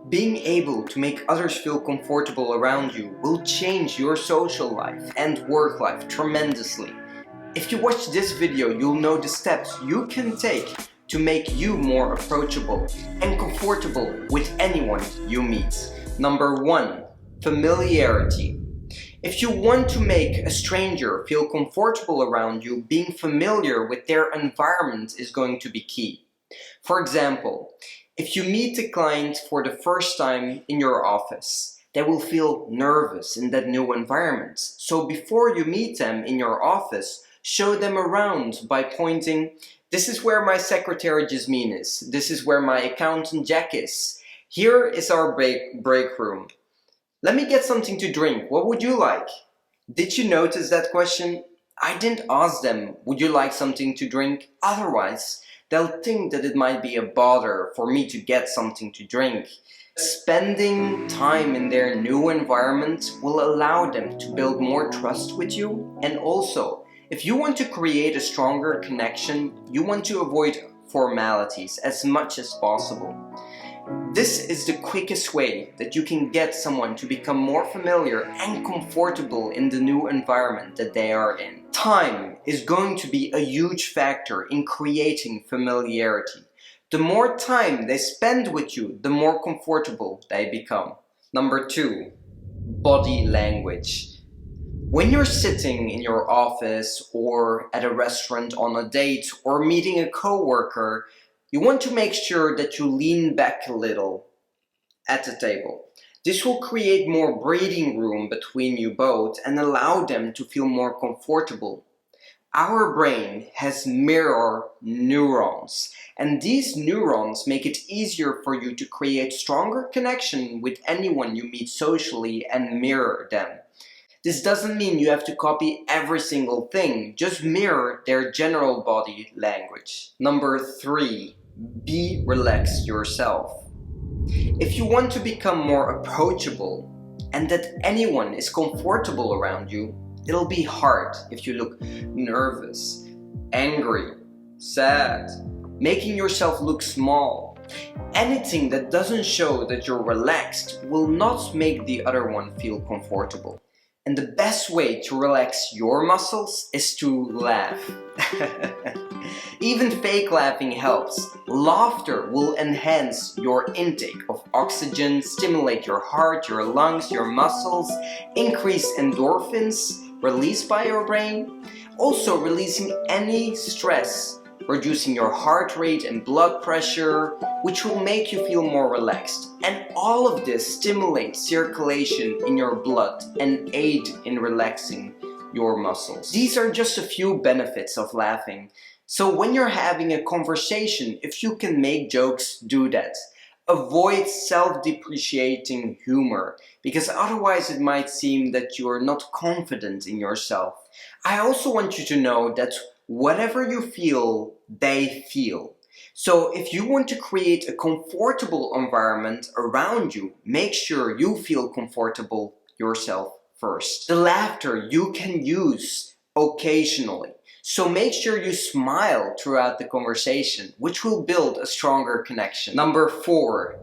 Being able to make others feel comfortable around you will change your social life and work life tremendously. If you watch this video, you'll know the steps you can take to make you more approachable and comfortable with anyone you meet. Number 1. Familiarity. If you want to make a stranger feel comfortable around you, being familiar with their environment is going to be key. For example, if you meet a client for the first time in your office, they will feel nervous in that new environment. So before you meet them in your office, show them around by pointing, "This is where my secretary Jasmine is. This is where my accountant Jack is. Here is our break room. Let me get something to drink. What would you like?" Did you notice that question? I didn't ask them, "Would you like something to drink?" Otherwise, they'll think that it might be a bother for me to get something to drink. Spending time in their new environment will allow them to build more trust with you. And also, if you want to create a stronger connection, you want to avoid formalities as much as possible. This is the quickest way that you can get someone to become more familiar and comfortable in the new environment that they are in. Time is going to be a huge factor in creating familiarity. The more time they spend with you, the more comfortable they become. Number 2, body language. When you're sitting in your office or at a restaurant on a date or meeting a coworker, you want to make sure that you lean back a little at the table. This will create more breathing room between you both and allow them to feel more comfortable. Our brain has mirror neurons, and these neurons make it easier for you to create stronger connection with anyone you meet socially and mirror them. This doesn't mean you have to copy every single thing, just mirror their general body language. Number 3, be relaxed yourself. If you want to become more approachable and that anyone is comfortable around you, it'll be hard if you look nervous, angry, sad, making yourself look small. Anything that doesn't show that you're relaxed will not make the other one feel comfortable. And the best way to relax your muscles is to laugh. Even fake laughing helps. Laughter will enhance your intake of oxygen, stimulate your heart, your lungs, your muscles, increase endorphins released by your brain, also releasing any stress, reducing your heart rate and blood pressure, which will make you feel more relaxed. And all of this stimulates circulation in your blood and aid in relaxing your muscles. These are just a few benefits of laughing. So when you're having a conversation, if you can make jokes, do that. Avoid self-depreciating humor, because otherwise it might seem that you're not confident in yourself. I also want you to know that whatever you feel, they feel. So if you want to create a comfortable environment around you, make sure you feel comfortable yourself first. The laughter you can use occasionally. So make sure you smile throughout the conversation, which will build a stronger connection. Number 4,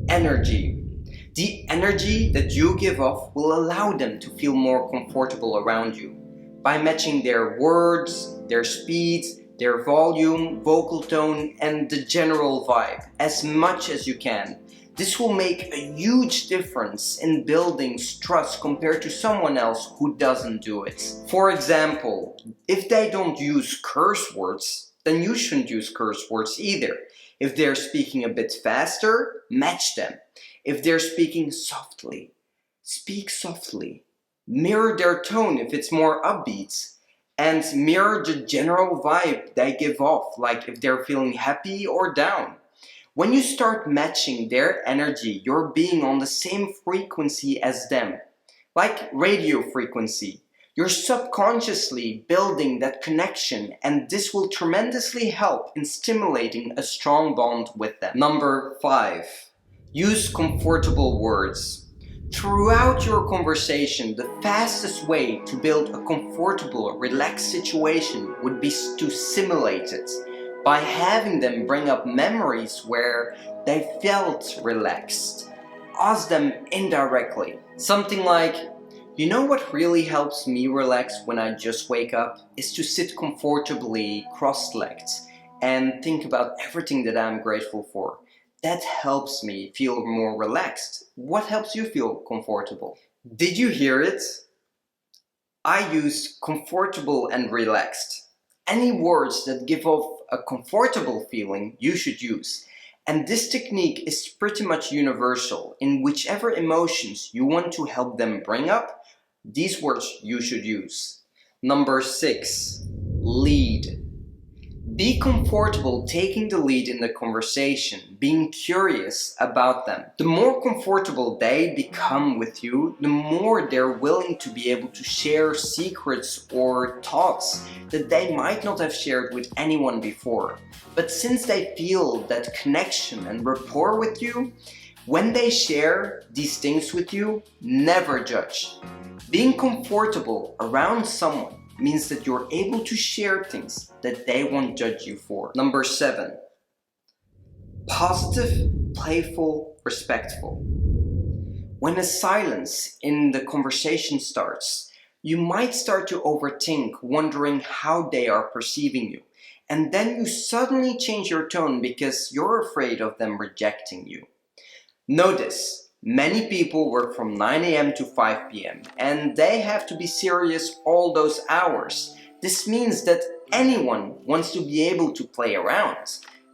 energy. The energy that you give off will allow them to feel more comfortable around you by matching their words, their speed, their volume, vocal tone, and the general vibe as much as you can. This will make a huge difference in building trust compared to someone else who doesn't do it. For example, if they don't use curse words, then you shouldn't use curse words either. If they're speaking a bit faster, match them. If they're speaking softly, speak softly. Mirror their tone if it's more upbeat. And mirror the general vibe they give off, like if they're feeling happy or down. When you start matching their energy, you're being on the same frequency as them, like radio frequency. You're subconsciously building that connection, and this will tremendously help in stimulating a strong bond with them. Number 5, use comfortable words. Throughout your conversation, the fastest way to build a comfortable, relaxed situation would be to simulate it by having them bring up memories where they felt relaxed. ask them indirectly. Something like, you know what really helps me relax when I just wake up? Is to sit comfortably cross-legged and think about everything that I'm grateful for. That helps me feel more relaxed. What helps you feel comfortable? Did you hear it? I use comfortable and relaxed. Any words that give off a comfortable feeling, you should use. And this technique is pretty much universal. In whichever emotions you want to help them bring up, these words you should use. Number 6, lead. Be comfortable taking the lead in the conversation, being curious about them. The more comfortable they become with you, the more they're willing to be able to share secrets or thoughts that they might not have shared with anyone before. But since they feel that connection and rapport with you, when they share these things with you, never judge. Being comfortable around someone means that you're able to share things that they won't judge you for. Number 7, positive, playful, respectful. When a silence in the conversation starts, you might start to overthink, wondering how they are perceiving you. And then you suddenly change your tone because you're afraid of them rejecting you. Notice, many people work from 9 a.m. to 5 p.m. and they have to be serious all those hours. This means that anyone wants to be able to play around.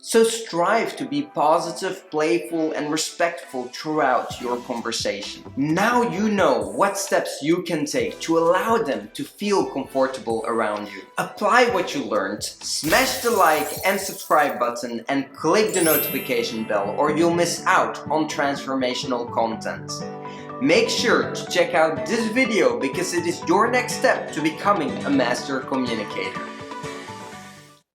So strive to be positive, playful, and respectful throughout your conversation. Now you know what steps you can take to allow them to feel comfortable around you. Apply what you learned, smash the like and subscribe button, and click the notification bell or you'll miss out on transformational content. Make sure to check out this video because it is your next step to becoming a master communicator.